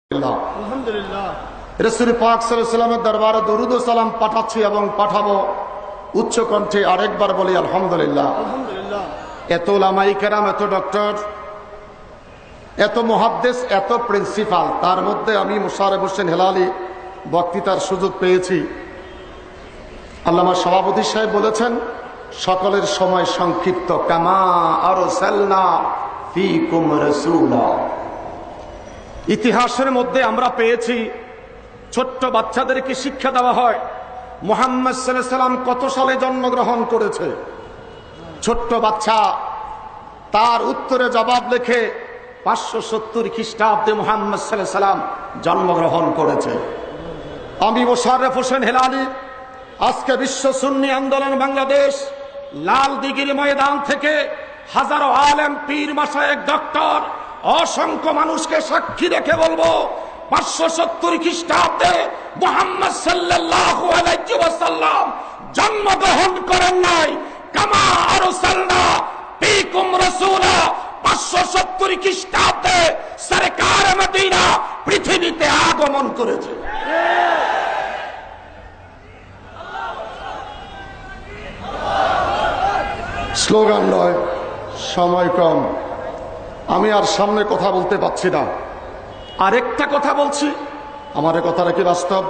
আলহামদুলিল্লাহ রাসূল পাক সাল্লাল্লাহু আলাইহি ওয়াসাল্লামের দরবারে দরুদ ও সালাম পাঠাচ্ছি এবং পাঠাবো উচ্চ কণ্ঠে আরেকবার বলি আলহামদুলিল্লাহ। আলহামদুলিল্লাহ। এত উলামায়ে কেরাম, এত ডক্টর, এত মুহাদ্দিস, এত প্রিন্সিপাল, তার মধ্যে আমি মোশাররফ হোসেন হেলালি বক্তৃতার সুযোগ পেয়েছি। আল্লামা সভাপতি সাহেব বলেছেন সকলের সময় সংক্ষিপ্ত, কামা আরসালনা ফীকুম রাসূলা। ইতিহাসের মধ্যে আমরা পেয়েছি ছোট্ট বাচ্চাদেরকে শিক্ষা দেওয়া হয় মুহাম্মদ সাল্লাল্লাহু আলাইহি সাল্লাম কত সালে জন্মগ্রহণ করেছে। ছোট্ট বাচ্চা তার উত্তরে জবাব লেখে 570 খ্রিস্টাব্দে মুহাম্মদ সাল্লাল্লাহু আলাইহি সাল্লাম জন্মগ্রহণ করেছে। আমি মোশাররফ হোসেন হেলালি আজকে বিশ্ব সুন্নি আন্দোলন বাংলাদেশ লাল দিঘির ময়দান থেকে হাজারো আলেম, পীর, মাশায়েখ, ডক্টর, অসংখ্য মানুষকে সাক্ষী রেখে বলবো 570 খ্রিস্টাব্দে মুহাম্মদ সাল্লাল্লাহু আলাইহি ওয়াসাল্লাম জন্মগ্রহণ করেন নাই। কামা আরসালনা ফীকুম রাসূলা 570 খ্রিস্টাব্দে সরকার মদিনা পৃথিবীতে আগমন করেছে। স্লোগান নয়, সময় কম, আমি আর সামনে কথা বলতে পারছি না। আরেকটা কথা বলছি, আমার কথাটা কি বাস্তব?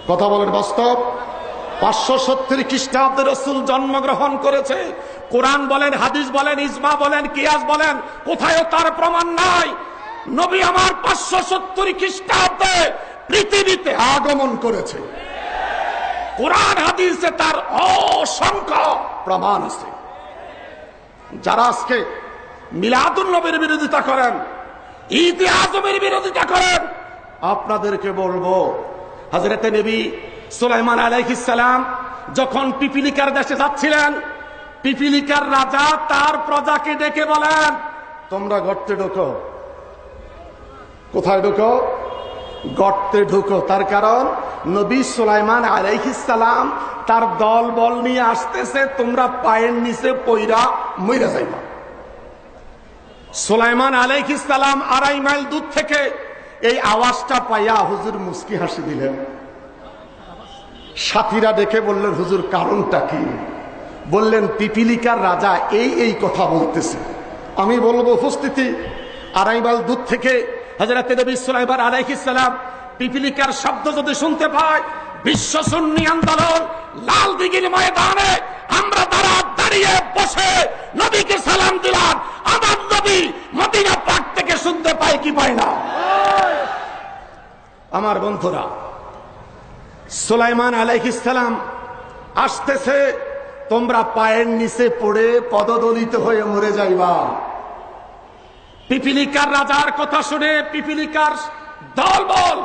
কথা বলেন বাস্তব। 570 খ্রিস্টাব্দে রাসূল জন্মগ্রহণ করেছে। কোরআন বলেন, হাদিস বলেন, ইজমা বলেন, কিয়াস বলেন, কোথায়ও তার প্রমাণ নাই। নবী আমার 570 খ্রিস্টাব্দে পৃথিবীতে আগমন করেছে। কোরআন হাদিসে তার অসংখ্য প্রমাণ আছে। যারা আজকে মিলাদুন নবীর বিরোধিতা করেন, ঈদে আজমের বিরোধিতা করেন, আপনাদেরকে বলবো হযরতে নবী সুলাইমান আলাইহিস সালাম যখন পিপিলিকার দেশে যাচ্ছিলেন, পিপিলিকার রাজা তার প্রজাকে ডেকে বলেন তোমরা গর্তে ঢোকো। কোথায় ঢোকো? গর্তে ঢোকো। তার কারণ নবী সুলাইমান আলাইহিস সালাম তার দল বল নিয়ে আসতেছে, তোমরা পায়ের নিচে পইরা মইরা যাইবা। সুলাইমান আলাইহিস সালাম 2.5 মাইল দূর থেকে এই আওয়াজটা পাইয়া হুজুর মুস্কি হাসি দিলেন। সাথীরা ডেকে বললেন হুজুর কারণটা কি? বললেন পিপিলিকার রাজা এই কথা বলতেছে। আমি বলবো উপস্থিতি 2.5 মাইল দূর থেকে হযরত নবী সুলাইমান আলাইহিস সালাম পিপিলিকার শব্দ যদি শুনতে পায়, বিশ্ব সুন্নি আন্দোলন লাল দিঘির ময়দানে আমরা দাঁড়িয়ে বসে নবীকে সালাম দিলাম। আমার নবী মদিনা পাক থেকে শুনতে পায় কি পায় না? আমার বন্ধুরা, সুলাইমান আলাইহিস সালাম আসতেছে, তোমরা পায়ের নিচে পড়ে পদদলিত হয়ে মরে যাইবা। পিপিলিকার রাজার কথা শুনে পিপিলিকার দলবল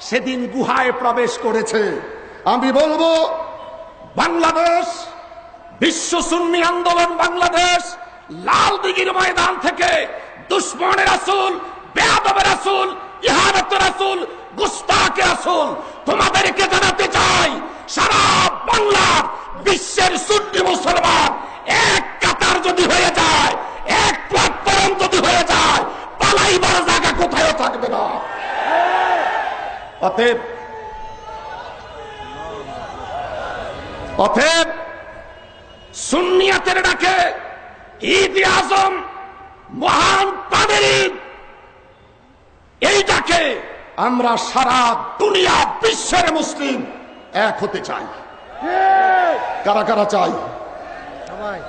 সেদিন গুহায় প্রবেশ করেছে। আমি বলবো বাংলাদেশ বিশ্ব সুন্নি আন্দোলন বাংলাদেশ লাল দিঘির ময়দান থেকে দুশমনের রাসূল, বেয়াদবের রাসূল, ইহানতের রাসূল, গুস্তাখে রাসূল তোমাদেরকে জানাতে চাই, সারা বাংলার বিশ্বের সুন্নি মুসলমান এক কাতার যদি হয়ে যায়, এক প্ল্যাটফর্ম যদি হয়ে যায়, পালাইবার জায়গা কোথাও থাকবে না। অতএব সুন্নিয়াতের ডাকে ঈদ আজম মহান প্রাণের ঈদ, এই ডাকে আমরা সারা দুনিয়া বিশ্বের মুসলিম এক হতে চাই। কারা কারা চাই? সবাই।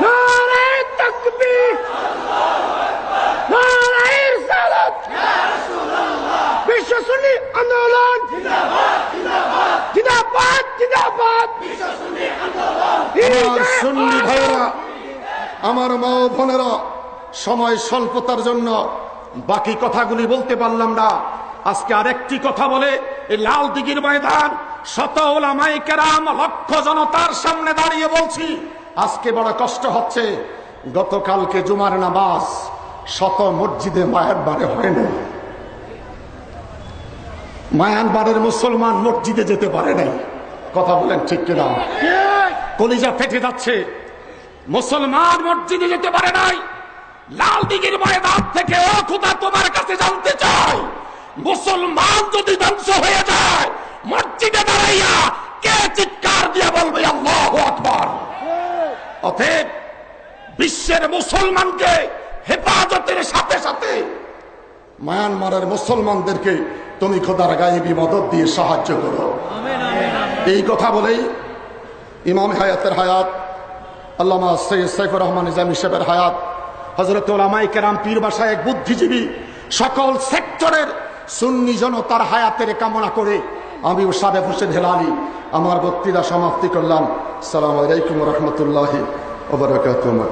নারায়ে তাকবীর, নারায়ে রিসালাত, ইয়া রাসূলুল্লাহ। বিশ্ব সুন্নি আন্দোলন জিন্দাবাদ, জিন্দাবাদ, জিন্দাবাদ, জিন্দাবাদ। বিশ্ব সুন্নি আন্দোলন। আমার সুন্নি ভাইরা, আমার মা ও বোনেরা, সময় স্বল্পতার জন্য বাকি কথাগুলি বলতে পারলাম না। আজকে আরেকটি কথা বলে এই লাল দিঘির ময়দান শত উলামায়ে কেরাম, লক্ষ জনতার সামনে দাঁড়িয়ে বলছি, আজকে বড় কষ্ট হচ্ছে। গতকালকে জুমার নামাজ শত মসজিদে মায়ানবারে হয় না। মায়ানবারের মুসলমান মসজিদে যেতে পারে নাই। কথা বলেন ঠিক কিনা? কলিজা ফেটে যাচ্ছে। মুসলমান মসজিদে যেতে পারে নাই। লাল দিঘির ময়দান থেকে, ও খোদা তোমার কাছে জানতে চাই, মুসলমান যদি ধ্বংস হয়ে যায় মসজিদে দাঁড়াইয়া কে চিৎকার দিয়ে বলবে আল্লাহু আকবার? অতএব বিশ্বের মুসলমানকে হেফাজতের সাথে সাথে মায়ানমারের মুসলমানদেরকে তুমি খোদার গায়েবী মদদ দিয়ে সাহায্য করো। এই কথা বলেই ইমাম হায়াতের হায়াত, আল্লামা সৈয়দ সাইফুর রহমান নিজামী সাহেবের হায়াত, হযরত উলামায়ে কেরাম, পীর মাশায়েখ, বুদ্ধিজীবী, সকল সেক্টরের সুন্নি জনতার হায়াতের কামনা করে আমি সাবেক হোসেন হেলালি আমার বক্তৃতা সমাপ্তি করলাম। আসসালামু আলাইকুম ওয়া রাহমাতুল্লাহি ওয়া বারাকাতুহু।